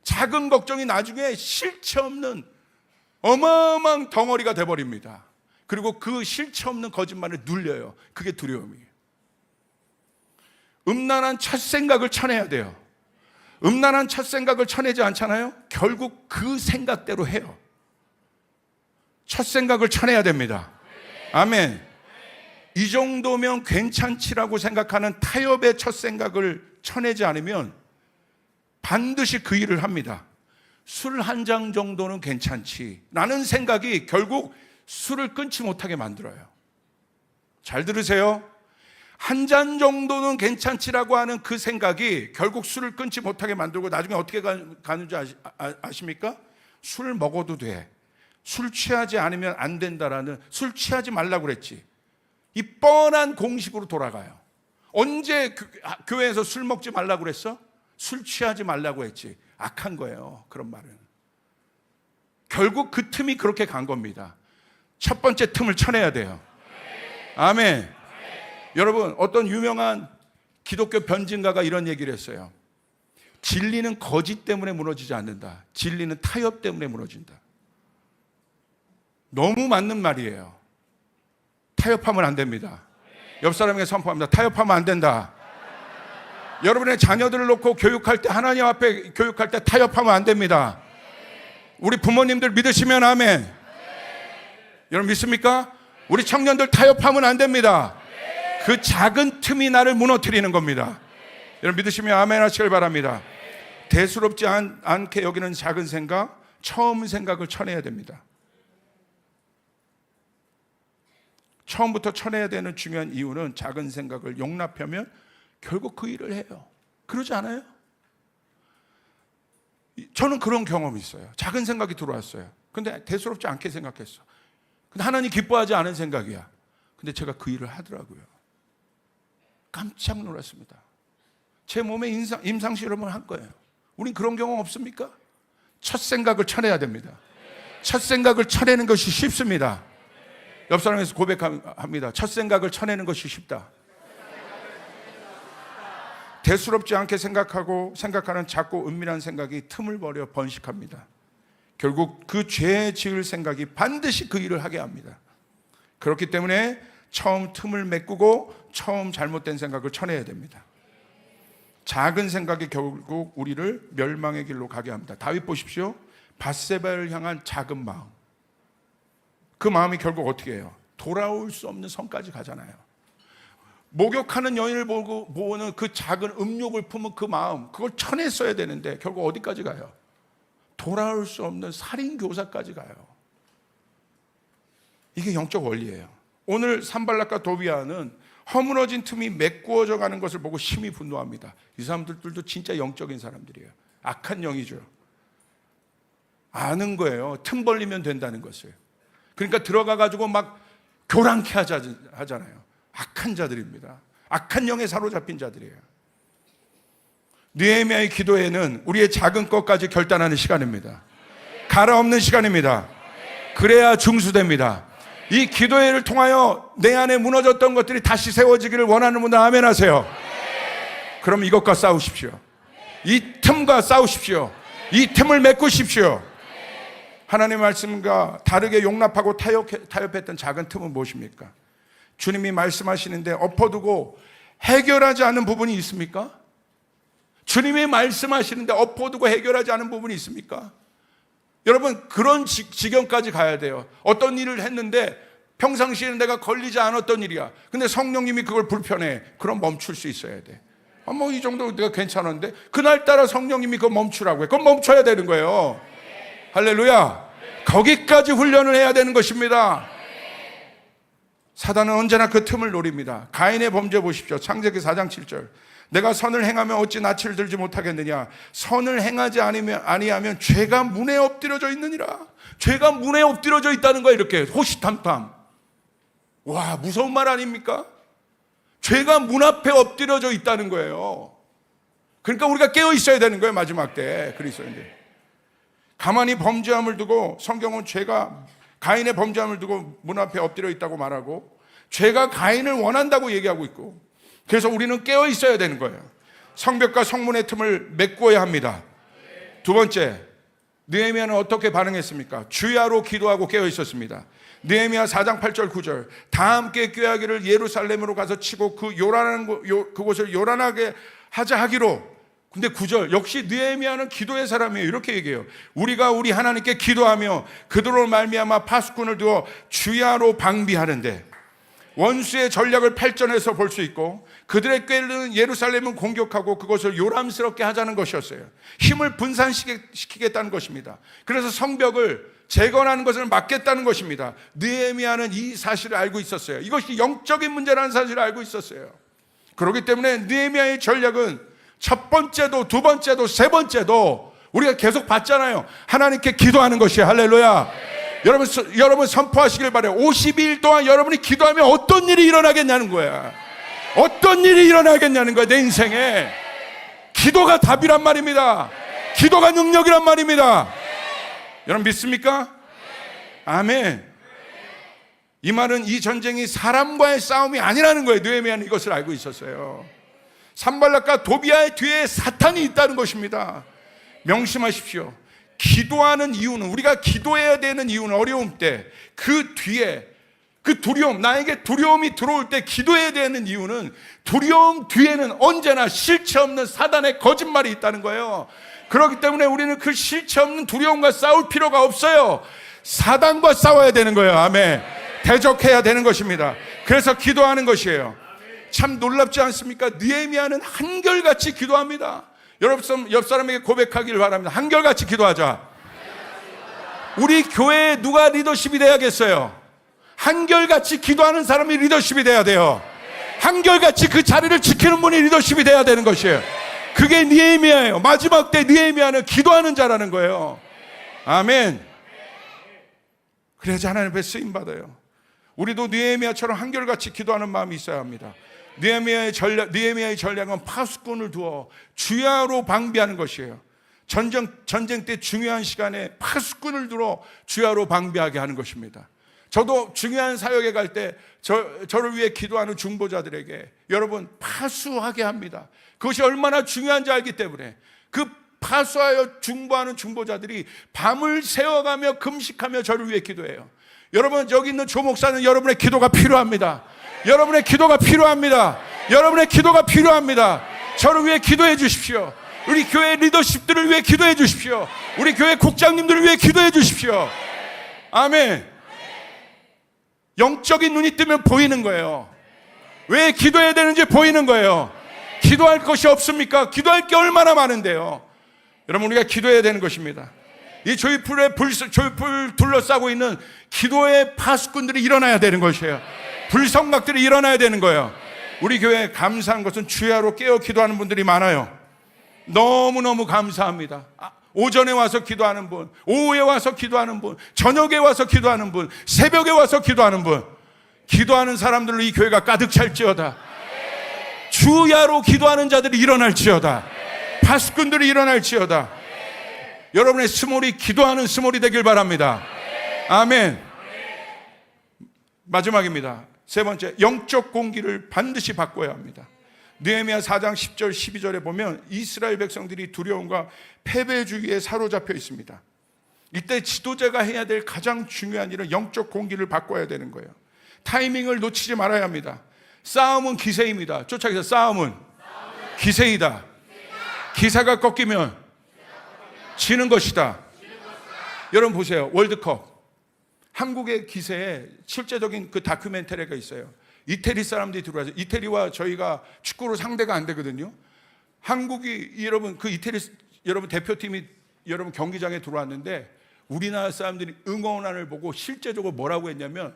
작은 걱정이 나중에 실체 없는 어마어마한 덩어리가 돼버립니다. 그리고 그 실체 없는 거짓말을 눌려요. 그게 두려움이에요. 음란한 첫 생각을 쳐내야 돼요. 음란한 첫 생각을 쳐내지 않잖아요? 결국 그 생각대로 해요. 첫 생각을 쳐내야 됩니다. 아멘. 이 정도면 괜찮지라고 생각하는 타협의 첫 생각을 쳐내지 않으면 반드시 그 일을 합니다. 술 한 잔 정도는 괜찮지 라는 생각이 결국 술을 끊지 못하게 만들어요. 잘 들으세요. 한 잔 정도는 괜찮지라고 하는 그 생각이 결국 술을 끊지 못하게 만들고 나중에 어떻게 가는지 아십니까? 술 먹어도 돼. 술 취하지 않으면 안 된다라는, 술 취하지 말라고 그랬지, 이 뻔한 공식으로 돌아가요. 언제 교회에서 술 먹지 말라고 그랬어? 술 취하지 말라고 했지. 악한 거예요, 그런 말은. 결국 그 틈이 그렇게 간 겁니다. 첫 번째 틈을 쳐내야 돼요. 아멘. 여러분, 어떤 유명한 기독교 변증가가 이런 얘기를 했어요. 진리는 거짓 때문에 무너지지 않는다. 진리는 타협 때문에 무너진다. 너무 맞는 말이에요. 타협하면 안 됩니다. 옆 사람에게 선포합니다. 타협하면 안 된다. 여러분의 자녀들을 놓고 교육할 때, 하나님 앞에 교육할 때 타협하면 안 됩니다. 우리 부모님들 믿으시면 아멘. 여러분 믿습니까? 우리 청년들 타협하면 안 됩니다. 그 작은 틈이 나를 무너뜨리는 겁니다. 여러분 믿으시면 아멘 하시길 바랍니다. 대수롭지 않게 여기는 작은 생각, 처음 생각을 쳐내야 됩니다. 처음부터 쳐내야 되는 중요한 이유는 작은 생각을 용납하면 결국 그 일을 해요. 그러지 않아요? 저는 그런 경험이 있어요. 작은 생각이 들어왔어요. 근데 대수롭지 않게 생각했어. 근데 하나님 기뻐하지 않은 생각이야. 근데 제가 그 일을 하더라고요. 깜짝 놀랐습니다. 제 몸에 임상실험을 한 거예요. 우린 그런 경험 없습니까? 첫 생각을 쳐내야 됩니다. 첫 생각을 쳐내는 것이 쉽습니다. 옆 사람에서 고백합니다. 첫 생각을 쳐내는 것이 쉽다. 대수롭지 않게 생각하는 작고 은밀한 생각이 틈을 버려 번식합니다. 결국 그 죄 지을 생각이 반드시 그 일을 하게 합니다. 그렇기 때문에 처음 틈을 메꾸고 처음 잘못된 생각을 쳐내야 됩니다. 작은 생각이 결국 우리를 멸망의 길로 가게 합니다. 다윗 보십시오. 밧세바를 향한 작은 마음, 그 마음이 결국 어떻게 해요? 돌아올 수 없는 성까지 가잖아요. 목욕하는 여인을 보는 그 작은 음욕을 품은 그 마음, 그걸 쳐냈어야 되는데 결국 어디까지 가요? 돌아올 수 없는 살인교사까지 가요. 이게 영적 원리예요. 오늘 산발락과 도비아는 허물어진 틈이 메꾸어져 가는 것을 보고 심히 분노합니다. 이 사람들도 진짜 영적인 사람들이에요. 악한 영이죠. 아는 거예요. 틈 벌리면 된다는 것을. 그러니까 들어가 가지고 막 교란케 하잖아요. 악한 자들입니다. 악한 영에 사로잡힌 자들이에요. 느헤미야의 기도회는 우리의 작은 것까지 결단하는 시간입니다. 갈아엎는 시간입니다. 그래야 중수됩니다. 이 기도회를 통하여 내 안에 무너졌던 것들이 다시 세워지기를 원하는 분들 아멘 하세요. 그럼 이것과 싸우십시오. 이 틈과 싸우십시오. 이 틈을 메꾸십시오. 하나님의 말씀과 다르게 용납하고 타협했던 작은 틈은 무엇입니까? 주님이 말씀하시는데 엎어두고 해결하지 않는 부분이 있습니까? 주님이 말씀하시는데 엎어두고 해결하지 않은 부분이 있습니까? 여러분, 그런 지경까지 가야 돼요. 어떤 일을 했는데 평상시에는 내가 걸리지 않았던 일이야. 근데 성령님이 그걸 불편해. 그럼 멈출 수 있어야 돼. 뭐 이 정도 내가 괜찮은데 그날따라 성령님이 그거 멈추라고 해. 그럼 멈춰야 되는 거예요. 할렐루야. 거기까지 훈련을 해야 되는 것입니다. 사단은 언제나 그 틈을 노립니다. 가인의 범죄 보십시오. 창세기 4장 7절. 내가 선을 행하면 어찌 낯을 들지 못하겠느냐. 선을 행하지 아니하면 죄가 문에 엎드려져 있느니라. 죄가 문에 엎드려져 있다는 거예요. 이렇게 호시탐탐. 와, 무서운 말 아닙니까? 죄가 문 앞에 엎드려져 있다는 거예요. 그러니까 우리가 깨어 있어야 되는 거예요. 마지막 때 그리스도인들. 가만히 범죄함을 두고 성경은 죄가 가인의 범죄함을 두고 문 앞에 엎드려 있다고 말하고 죄가 가인을 원한다고 얘기하고 있고, 그래서 우리는 깨어 있어야 되는 거예요. 성벽과 성문의 틈을 메꾸어야 합니다. 두 번째, 느헤미야는 어떻게 반응했습니까? 주야로 기도하고 깨어 있었습니다. 느헤미야 4장 8절 9절. 다 함께 꾀하기를 예루살렘으로 가서 치고 그곳을 요란하게 하자 하기로. 근데 9절, 역시 느헤미야는 기도의 사람이에요. 이렇게 얘기해요. 우리가 우리 하나님께 기도하며 그들로 말미암아 파수꾼을 두어 주야로 방비하는데, 원수의 전략을 발전해서 볼 수 있고 그들의 꾀는 예루살렘을 공격하고 그것을 요람스럽게 하자는 것이었어요. 힘을 분산시키겠다는 것입니다. 그래서 성벽을 재건하는 것을 막겠다는 것입니다. 느헤미야는 이 사실을 알고 있었어요. 이것이 영적인 문제라는 사실을 알고 있었어요. 그렇기 때문에 느헤미야의 전략은 첫 번째도 두 번째도 세 번째도 우리가 계속 봤잖아요. 하나님께 기도하는 것이에요. 할렐루야. 여러분 선포하시길 바라요. 52일 동안 여러분이 기도하면 어떤 일이 일어나겠냐는 거야. 어떤 일이 일어나겠냐는 거야. 내 인생에 기도가 답이란 말입니다. 기도가 능력이란 말입니다. 여러분 믿습니까? 아멘. 이 말은 이 전쟁이 사람과의 싸움이 아니라는 거예요. 느헤미야는 이것을 알고 있었어요. 산발락과 도비아의 뒤에 사탄이 있다는 것입니다. 명심하십시오. 기도하는 이유는, 우리가 기도해야 되는 이유는 어려움 때 그 뒤에 그 두려움, 나에게 두려움이 들어올 때 기도해야 되는 이유는 두려움 뒤에는 언제나 실체 없는 사단의 거짓말이 있다는 거예요. 그렇기 때문에 우리는 그 실체 없는 두려움과 싸울 필요가 없어요. 사단과 싸워야 되는 거예요. 아멘. 대적해야 되는 것입니다. 그래서 기도하는 것이에요. 참 놀랍지 않습니까? 느헤미야는 한결같이 기도합니다. 여러분 옆 사람에게 고백하기를 바랍니다. 한결같이 기도하자. 우리 교회에 누가 리더십이 돼야겠어요? 한결같이 기도하는 사람이 리더십이 돼야 돼요. 한결같이 그 자리를 지키는 분이 리더십이 돼야 되는 것이에요. 그게 느헤미야예요. 마지막 때 느헤미야는 기도하는 자라는 거예요. 아멘. 그래야지 하나님 앞에 쓰임받아요. 우리도 느헤미야처럼 한결같이 기도하는 마음이 있어야 합니다. 느헤미야의 전략은 파수꾼을 두어 주야로 방비하는 것이에요. 전쟁 때 중요한 시간에 파수꾼을 두어 주야로 방비하게 하는 것입니다. 저도 중요한 사역에 갈 때 저를 위해 기도하는 중보자들에게 여러분 파수하게 합니다. 그것이 얼마나 중요한지 알기 때문에 그 파수하여 중보하는 중보자들이 밤을 새워가며 금식하며 저를 위해 기도해요. 여러분 여기 있는 조 목사는 여러분의 기도가 필요합니다. 여러분의 기도가 필요합니다. 여러분의 기도가 필요합니다. 저를 위해 기도해 주십시오. 우리 교회 리더십들을 위해 기도해 주십시오. 우리 교회 국장님들을 위해 기도해 주십시오. 아멘. 영적인 눈이 뜨면 보이는 거예요. 왜 기도해야 되는지 보이는 거예요. 기도할 것이 없습니까? 기도할 게 얼마나 많은데요. 여러분 우리가 기도해야 되는 것입니다. 이 조이풀 둘러싸고 있는 기도의 파수꾼들이 일어나야 되는 것이에요. 불성막들이 일어나야 되는 거예요. 우리 교회에 감사한 것은 주야로 깨어 기도하는 분들이 많아요. 너무너무 감사합니다. 오전에 와서 기도하는 분, 오후에 와서 기도하는 분, 저녁에 와서 기도하는 분, 새벽에 와서 기도하는 분, 기도하는 사람들로 이 교회가 가득 찰지어다. 주야로 기도하는 자들이 일어날지어다. 파수꾼들이 일어날지어다. 여러분의 스몰이 기도하는 스몰이 되길 바랍니다. 아멘. 마지막입니다. 세 번째, 영적 공기를 반드시 바꿔야 합니다. 느헤미야 4장 10절 12절에 보면 이스라엘 백성들이 두려움과 패배주의에 사로잡혀 있습니다. 이때 지도자가 해야 될 가장 중요한 일은 영적 공기를 바꿔야 되는 거예요. 타이밍을 놓치지 말아야 합니다. 싸움은 기세입니다. 쫓아가서 싸움은 기세이다. 기사가 꺾이면 지는 것이다. 여러분 보세요. 월드컵. 한국의 기세에 실제적인 그 다큐멘터리가 있어요. 이태리 사람들이 들어와서, 이태리와 저희가 축구로 상대가 안 되거든요. 한국이 여러분 그 이태리 여러분 대표팀이 여러분 경기장에 들어왔는데 우리나라 사람들이 응원안을 보고 실제적으로 뭐라고 했냐면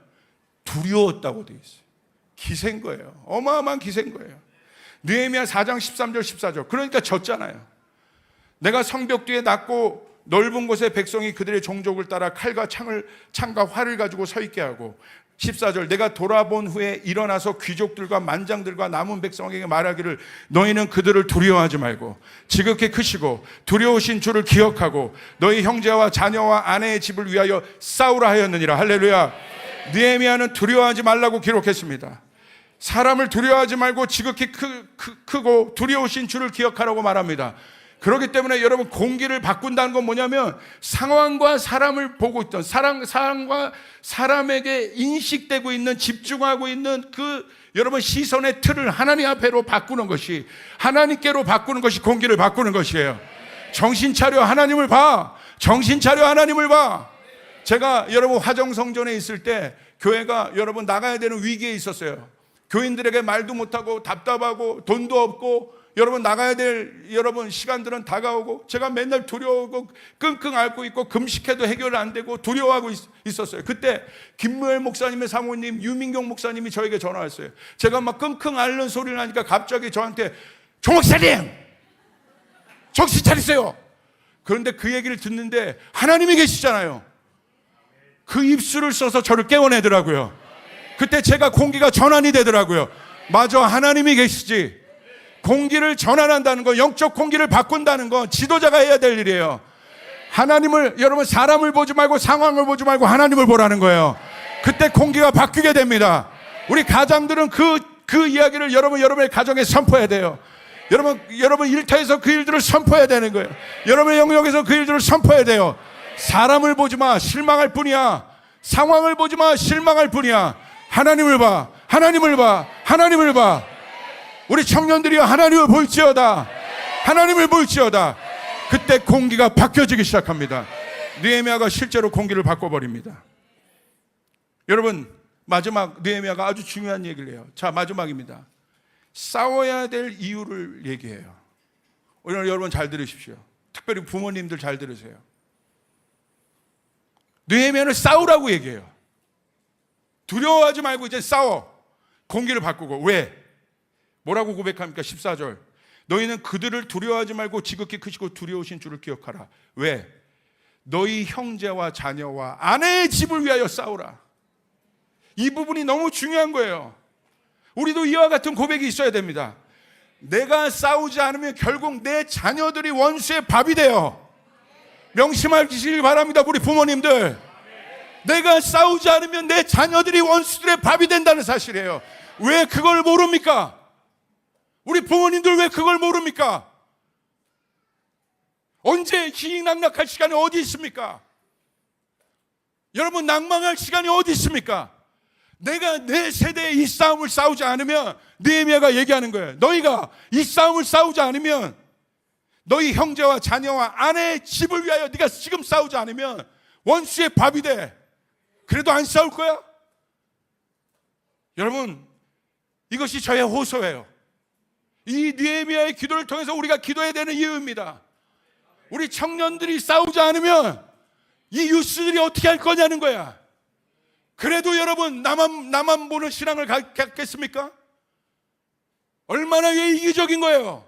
두려웠다고 되어 있어요. 기세인 거예요. 어마어마한 기세인 거예요. 느헤미야 4장 13절 14절. 그러니까 졌잖아요. 내가 성벽 뒤에 낮고 넓은 곳에 백성이 그들의 종족을 따라 칼과 창과 활을 가지고 서 있게 하고 14절 내가 돌아본 후에 일어나서 귀족들과 만장들과 남은 백성에게 말하기를 너희는 그들을 두려워하지 말고 지극히 크시고 두려우신 주를 기억하고 너희 형제와 자녀와 아내의 집을 위하여 싸우라 하였느니라. 할렐루야. 느헤미야는 두려워하지 말라고 기록했습니다. 사람을 두려워하지 말고 지극히 크고 두려우신 주를 기억하라고 말합니다. 그렇기 때문에 여러분 공기를 바꾼다는 건 뭐냐면 상황과 사람을 보고 있던 사람과 사람에게 인식되고 있는 집중하고 있는 그 여러분 시선의 틀을 하나님 앞에로 바꾸는 것이 하나님께로 바꾸는 것이 공기를 바꾸는 것이에요. 정신 차려 하나님을 봐. 정신 차려 하나님을 봐. 제가 여러분 화정성전에 있을 때 교회가 여러분 나가야 되는 위기에 있었어요. 교인들에게 말도 못하고 답답하고 돈도 없고 여러분 나가야 될 여러분 시간들은 다가오고 제가 맨날 두려워하고 끙끙 앓고 있고 금식해도 해결 안 되고 두려워하고 있었어요. 그때 김무열 목사님의 사모님 유민경 목사님이 저에게 전화했어요. 제가 막 끙끙 앓는 소리를 하니까 갑자기 저한테 조 목사님 정신 차리세요. 그런데 그 얘기를 듣는데 하나님이 계시잖아요. 그 입술을 써서 저를 깨워내더라고요. 그때 제가 공기가 전환이 되더라고요. 맞아, 하나님이 계시지. 공기를 전환한다는 거, 영적 공기를 바꾼다는 건 지도자가 해야 될 일이에요. 하나님을, 여러분 사람을 보지 말고 상황을 보지 말고 하나님을 보라는 거예요. 그때 공기가 바뀌게 됩니다. 우리 가장들은 그 이야기를 여러분의 가정에 선포해야 돼요. 여러분 일터에서 그 일들을 선포해야 되는 거예요. 여러분의 영역에서 그 일들을 선포해야 돼요. 사람을 보지 마, 실망할 뿐이야. 상황을 보지 마, 실망할 뿐이야. 하나님을 봐, 하나님을 봐, 하나님을 봐. 우리 청년들이여 하나님을 볼지어다. 하나님을 볼지어다. 그때 공기가 바뀌어지기 시작합니다. 느헤미야가 실제로 공기를 바꿔버립니다. 여러분 마지막 느헤미야가 아주 중요한 얘기를 해요. 자, 마지막입니다. 싸워야 될 이유를 얘기해요. 오늘 여러분 잘 들으십시오. 특별히 부모님들 잘 들으세요. 느헤미야는 싸우라고 얘기해요. 두려워하지 말고 이제 싸워. 공기를 바꾸고. 왜? 뭐라고 고백합니까? 14절. 너희는 그들을 두려워하지 말고 지극히 크시고 두려우신 주를 기억하라. 왜? 너희 형제와 자녀와 아내의 집을 위하여 싸우라. 이 부분이 너무 중요한 거예요. 우리도 이와 같은 고백이 있어야 됩니다. 내가 싸우지 않으면 결국 내 자녀들이 원수의 밥이 돼요. 명심하시길 바랍니다. 우리 부모님들. 내가 싸우지 않으면 내 자녀들이 원수들의 밥이 된다는 사실이에요. 왜 그걸 모릅니까? 우리 부모님들 왜 그걸 모릅니까? 언제 희희낙낙할 시간이 어디 있습니까? 여러분 낭망할 시간이 어디 있습니까? 내가 내 세대에 이 싸움을 싸우지 않으면 느헤미야가 얘기하는 거예요. 너희가 이 싸움을 싸우지 않으면 너희 형제와 자녀와 아내의 집을 위하여 네가 지금 싸우지 않으면 원수의 밥이 돼. 그래도 안 싸울 거야? 여러분 이것이 저의 호소예요. 이 느헤미야의 기도를 통해서 우리가 기도해야 되는 이유입니다. 우리 청년들이 싸우지 않으면 이 유스들이 어떻게 할 거냐는 거야. 그래도 여러분 나만 보는 신앙을 갖겠습니까? 얼마나 이기적인 거예요.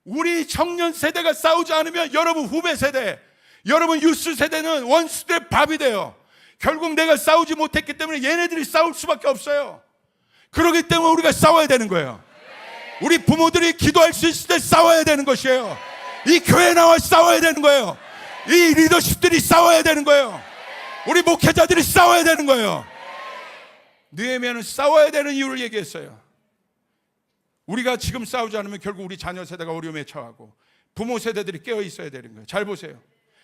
우리 청년 세대가 싸우지 않으면 여러분 후배 세대, 여러분 유스 세대는 원수들의 밥이 돼요. 결국 내가 싸우지 못했기 때문에 얘네들이 싸울 수밖에 없어요. 그렇기 때문에 우리가 싸워야 되는 거예요. 우리 부모들이 기도할 수 있을 때 싸워야 되는 것이에요. 이 교회 나와 싸워야 되는 거예요. 이 리더십들이 싸워야 되는 거예요. 우리 목회자들이 싸워야 되는 거예요. 느헤미야는 싸워야 되는 이유를 얘기했어요. 우리가 지금 싸우지 않으면 결국 우리 자녀 세대가 어려움에 처하고 부모 세대들이 깨어 있어야 되는 거예요. 잘 보세요.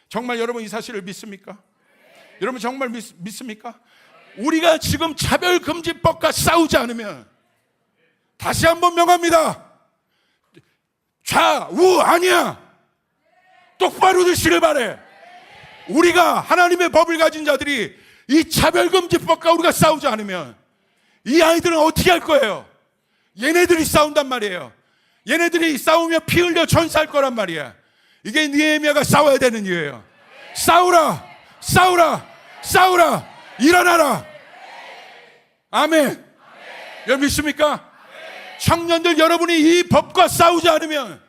정말 여러분 이 사실을 믿습니까? 여러분 정말 믿습니까? 우리가 지금 차별금지법과 싸우지 않으면, 다시 한번 명합니다, 좌우 아니야. 똑바로 듣기를 바래. 우리가 하나님의 법을 가진 자들이 이 차별금지법과 우리가 싸우지 않으면 이 아이들은 어떻게 할 거예요? 얘네들이 싸운단 말이에요. 얘네들이 싸우며 피 흘려 전사할 거란 말이야. 이게 느헤미야가 싸워야 되는 이유예요. 싸우라, 싸우라, 싸우라, 일어나라. 아멘. 여러분 믿습니까? 청년들, 여러분이 이 법과 싸우지 않으면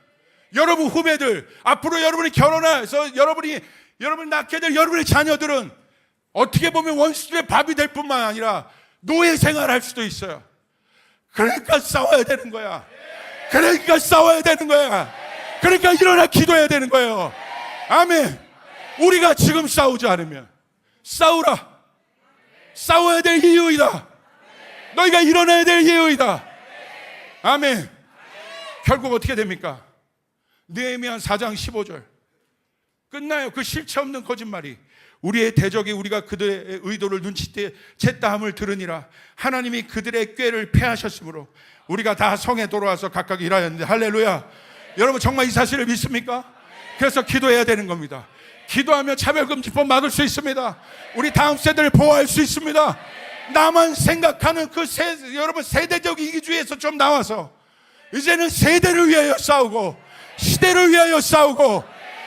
여러분 후배들, 앞으로 여러분이 결혼해서 여러분이 낳게 될 여러분의 자녀들은 어떻게 보면 원수들의 밥이 될 뿐만 아니라 노예 생활할 수도 있어요. 그러니까 싸워야 되는 거야. 그러니까 싸워야 되는 거야. 그러니까 일어나 기도해야 되는 거예요. 아멘. 우리가 지금 싸우지 않으면, 싸우라. 싸워야 될 이유이다. 너희가 일어나야 될 이유이다. 아멘. 결국 어떻게 됩니까? 느헤미야 4장 15절 끝나요. 그 실체 없는 거짓말이, 우리의 대적이 우리가 그들의 의도를 눈치챘다함을 들으니라. 하나님이 그들의 꾀를 패하셨으므로 우리가 다 성에 돌아와서 각각 일하였는데. 할렐루야. 여러분 정말 이 사실을 믿습니까? 그래서 기도해야 되는 겁니다. 기도하며 차별금지법 막을 수 있습니다. 우리 다음 세대를 보호할 수 있습니다. 나만 생각하는 그 여러분 세대적 이기주의에서 좀 나와서 이제는 세대를 위하여 싸우고, 시대를 위하여 싸우고,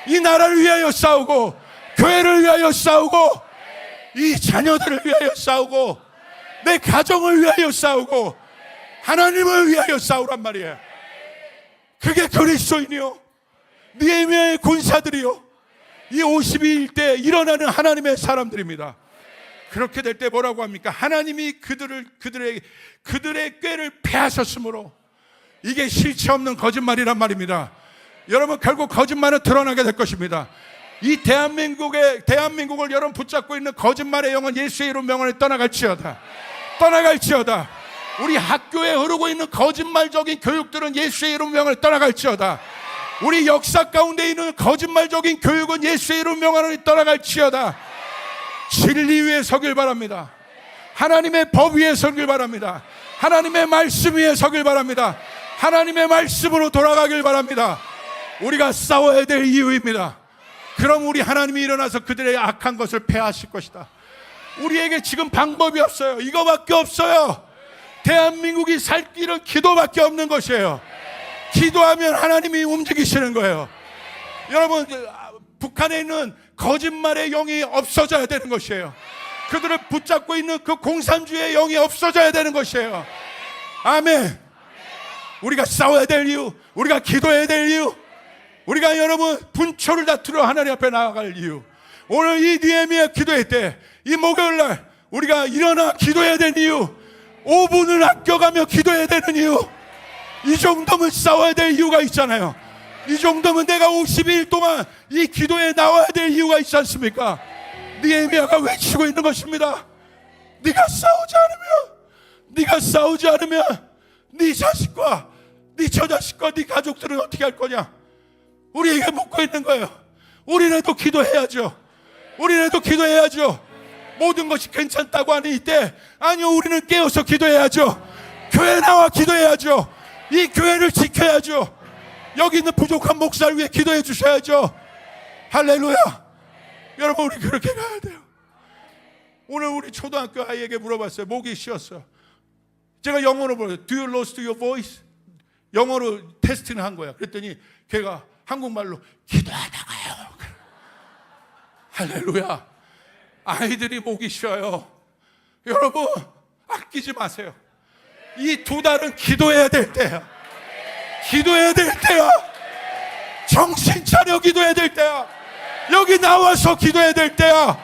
이 나라를 위하여 싸우고, 교회를 위하여 싸우고, 이 자녀들을 위하여 싸우고, 내 가정을 위하여 싸우고, 하나님을 위하여 싸우란 말이에요. 그게 그리스도인이요, 느헤미야의 군사들이요, 이 52일 때 일어나는 하나님의 사람들입니다. 그렇게 될 때 뭐라고 합니까? 하나님이 그들의 꾀를 패하셨으므로. 이게 실체 없는 거짓말이란 말입니다. 여러분 결국 거짓말은 드러나게 될 것입니다. 이 대한민국을 여러분 붙잡고 있는 거짓말의 영은 예수의 이름 명언에 떠나갈지어다. 떠나갈지어다. 우리 학교에 흐르고 있는 거짓말적인 교육들은 예수의 이름 명언에 떠나갈지어다. 우리 역사 가운데 있는 거짓말적인 교육은 예수의 이름 명언에 떠나갈지어다. 진리 위에 서길 바랍니다. 하나님의 법 위에 서길 바랍니다. 하나님의 말씀 위에 서길 바랍니다. 하나님의 말씀으로 돌아가길 바랍니다. 우리가 싸워야 될 이유입니다. 그럼 우리 하나님이 일어나서 그들의 악한 것을 패하실 것이다. 우리에게 지금 방법이 없어요. 이거밖에 없어요. 대한민국이 살 길은 기도밖에 없는 것이에요. 기도하면 하나님이 움직이시는 거예요. 여러분 북한에 있는 거짓말의 영이 없어져야 되는 것이에요. 그들을 붙잡고 있는 그 공산주의의 영이 없어져야 되는 것이에요. 아멘. 우리가 싸워야 될 이유, 우리가 기도해야 될 이유, 우리가 여러분 분초를 다투러 하나님 앞에 나아갈 이유, 오늘 이 느헤미야 기도회 때, 이 목요일날 우리가 일어나 기도해야 되는 이유, 5분을 아껴가며 기도해야 되는 이유, 이 정도면 싸워야 될 이유가 있잖아요. 이 정도면 내가 52일 동안 이 기도에 나와야 될 이유가 있지 않습니까? 느헤미야가 외치고 있는 것입니다. 네가 싸우지 않으면 네 자식과 네 처자식과 네 가족들은 어떻게 할 거냐? 우리에게 묻고 있는 거예요. 우리라도 기도해야죠. 모든 것이 괜찮다고 하는 이때, 아니요, 우리는 깨어서 기도해야죠. 교회 나와 기도해야죠. 이 교회를 지켜야죠. 여기 있는 부족한 목사를 위해 기도해 주셔야죠. 할렐루야. 여러분 우리 그렇게 가야 돼요. 오늘 우리 초등학교 아이에게 물어봤어요. 목이 쉬었어요. 제가 영어로 물어요. Do you lose your voice? 영어로 테스트는 한 거야. 그랬더니 걔가 한국말로 기도하다가요. 할렐루야. 아이들이 목이 쉬어요. 여러분 아끼지 마세요. 이 2달은 기도해야 될 때야. 정신 차려 기도해야 될 때야. 여기 나와서 기도해야 될 때야.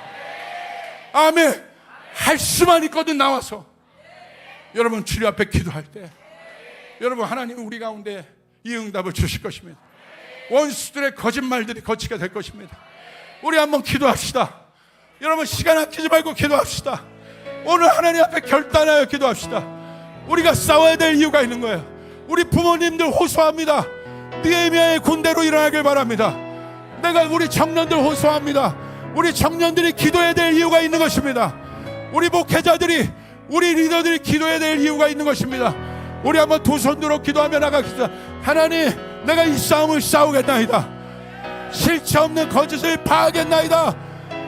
아멘. 할 수만 있거든. 나와서 여러분 주님 앞에 기도할 때 여러분, 하나님은 우리 가운데 이 응답을 주실 것입니다. 원수들의 거짓말들이 거치게 될 것입니다. 우리 한번 기도합시다. 여러분, 시간 아끼지 말고 기도합시다. 오늘 하나님 앞에 결단하여 기도합시다. 우리가 싸워야 될 이유가 있는 거예요. 우리 부모님들 호소합니다. 느헤미야의 군대로 일어나길 바랍니다. 내가 우리 청년들 호소합니다. 우리 청년들이 기도해야 될 이유가 있는 것입니다. 우리 목회자들이, 우리 리더들이 기도해야 될 이유가 있는 것입니다. 우리 한번 두 손 들어 기도하며 나가겠습니다. 하나님, 내가 이 싸움을 싸우겠나이다. 실체 없는 거짓을 파하겠나이다.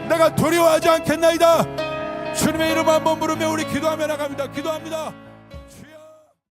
내가 두려워하지 않겠나이다. 주님의 이름 한번 부르며 우리 기도하며 나갑니다. 기도합니다.